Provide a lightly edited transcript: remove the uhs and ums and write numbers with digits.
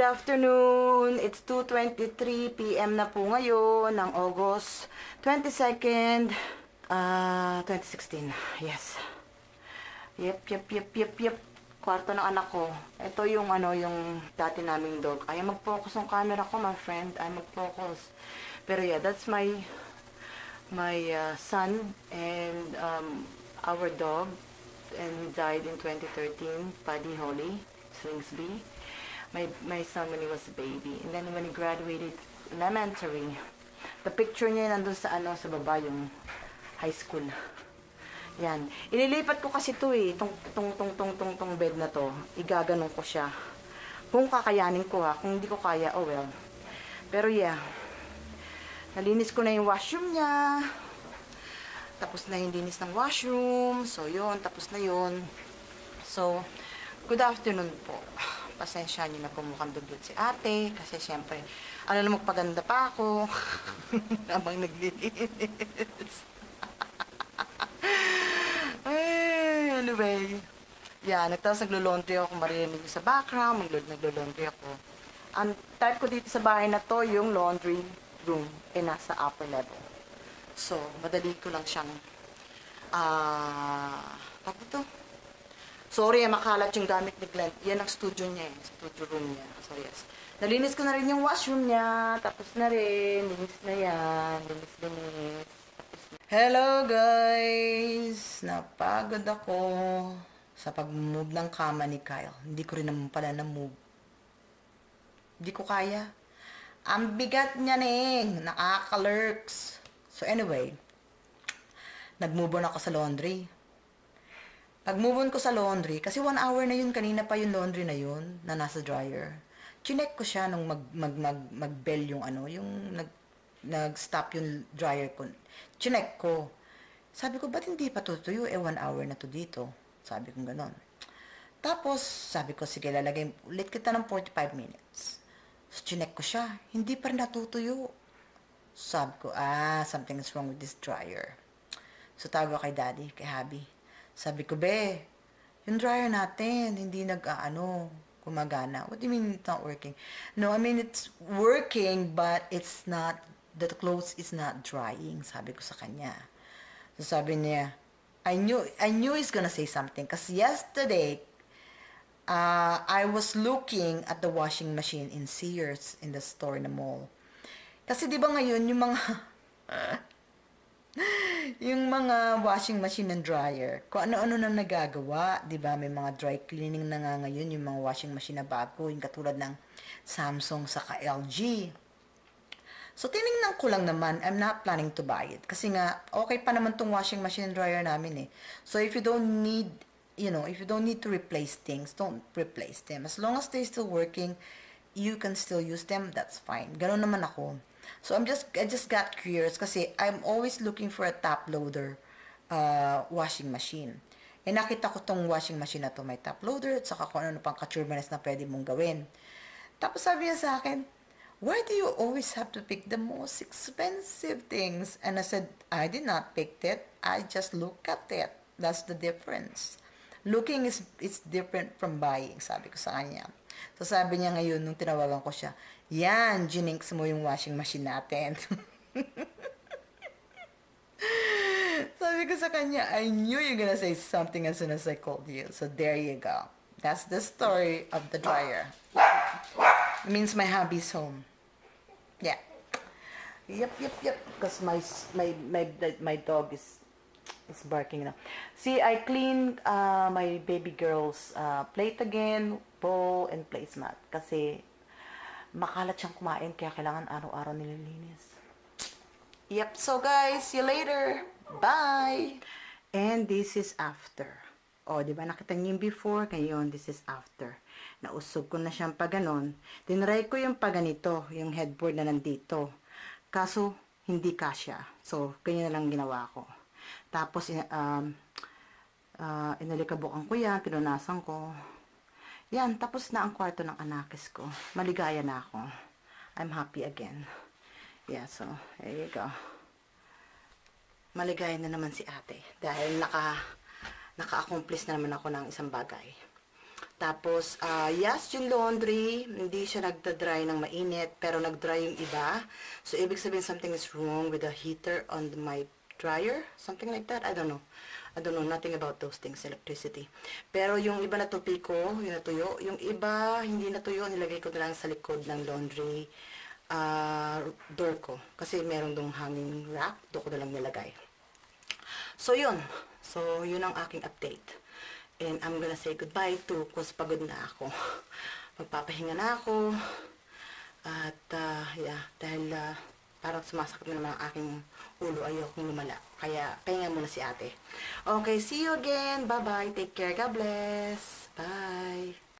Good afternoon. It's 2:23 p.m. na po ngayon ng August 22nd, 2016. Yes. Yep. Kwarto ng anak ko. Ito yung yung dati naming dog. Ay, mag-focus ng camera ko, my friend. Ay, mag-focus. Pero yeah, that's my son and our dog, and he died in 2013, Paddy Holly Slingsby. My son when he was a baby, and then when he graduated elementary, the picture niya nandun sa sa baba, yung high school. Yan, ililipat ko kasi to tong bed na to, igaganon ko siya kung kakayanin ko, kung hindi ko kaya, oh well. Pero yeah, nalinis ko na yung washroom niya, tapos na yung linis ng washroom, so yun, tapos na yun. So good afternoon po. Pasensya niyo na po, mukhang dugyot si ate. Kasi syempre, na magpaganda pa ako. Habang naglilinis. Ay, anyway. Yan, tapos naglo-laundry ako. Marinig niyo sa background. Naglo-laundry ako. Ang type ko dito sa bahay na to, yung laundry room, nasa upper level. So, madali ko lang siyang, bakit ito? Sorry, makalat yung gamit ni Glenn. Yan ang studio niya, studio room niya. So, yes. Nalinis ko na rin yung washroom niya. Tapos na rin. Linis na yan. Linis. Hello, guys! Napagod ako sa pag-move ng kama ni Kyle. Hindi ko rin naman pala na-move. Hindi ko kaya. Ang bigat niya nakaka-lurks. So, anyway. Nag-move on ako sa laundry. Pag-move on ko sa laundry, kasi 1 hour na yun, kanina pa yung laundry na yun, na nasa dryer. Chinek ko siya nung mag-bell yung yung nag-stop yung dryer ko. Chinek ko. Sabi ko, ba't hindi pa tutuyo? 1 hour na to dito. Sabi ko ganon. Tapos, sabi ko, sige, lalagay, ulit kita ng 45 minutes. So, chinek ko siya. Hindi pa rin natutuyo. Sabi ko, something's wrong with this dryer. So, tawag ko kay daddy, kay hubby. Sabi ko, be, yung dryer natin, hindi gumagana. What do you mean it's not working? No, I mean, it's working, but it's not, the clothes is not drying, sabi ko sa kanya. So, sabi niya, I knew he's gonna say something. Kasi yesterday, I was looking at the washing machine in Sears, in the store in the mall. Kasi di ba ngayon, yung mga washing machine and dryer, kung ano-ano na nagagawa, di ba? May mga dry cleaning na nga ngayon, yung mga washing machine na bago, yung katulad ng Samsung saka LG. So, tinignan ko lang naman, I'm not planning to buy it. Kasi nga, okay pa naman tong washing machine and dryer namin So, if you don't need, if you don't need to replace things, don't replace them. As long as they're still working, you can still use them, that's fine. Ganon naman ako. So, I just got curious kasi I'm always looking for a top loader washing machine. Nakita ko tong washing machine na to, may top loader at saka kung ano pang ka-turbanes na pwede mong gawin. Tapos sabi niya sa akin, why do you always have to pick the most expensive things? And I said, I did not pick it. I just look at it. That's the difference. Looking is different from buying, sabi ko sa kanya. So, sabi niya ngayon, nung tinawagan ko siya, yan, jinx mo yung washing machine natin. Sabi ko sa kanya, I knew you're gonna say something as soon as I called you. So, there you go. That's the story of the dryer. It means my hubby's home. Yeah. Yep. Because my dog is barking now. See, I cleaned my baby girl's plate again, bowl, and placemat. Kasi makalat siyang kumain, kaya kailangan araw-araw nililinis. Yep, so guys, see you later. Bye! And this is after. O, di ba nakita niyo yung before? Ngayon, this is after. Nausog ko na siyang paganon. Tinry ko yung paganito, yung headboard na nandito. Kaso, hindi kasya. So, ganyan na lang ginawa ko. Tapos, inalikabukan ko yan, pinunasan ko. Yan, tapos na ang kwarto ng anakis ko. Maligaya na ako. I'm happy again. Yeah, so, there you go. Maligaya na naman si ate. Dahil naka-accomplish na naman ako ng isang bagay. Tapos, yes, yung laundry, hindi siya nagda-dry ng mainit, pero nag-dry yung iba. So, ibig sabihin, something is wrong with the heater on my dryer. Something like that. I don't know. I don't know nothing about those things, electricity. Pero yung iba natupi ko, yung natuyo. Yung iba, hindi natuyo, nilagay ko na lang sa likod ng laundry door ko. Kasi meron dong hanging rack, doon ko na lang nilagay. So, yun. So, yun ang aking update. And I'm gonna say goodbye to, cause pagod na ako. Magpapahinga na ako. At, yeah, dahil parang sumasakit na naman ang aking ulo, ayokong lumala. Kaya, pahinga muna si ate. Okay, see you again. Bye-bye. Take care. God bless. Bye.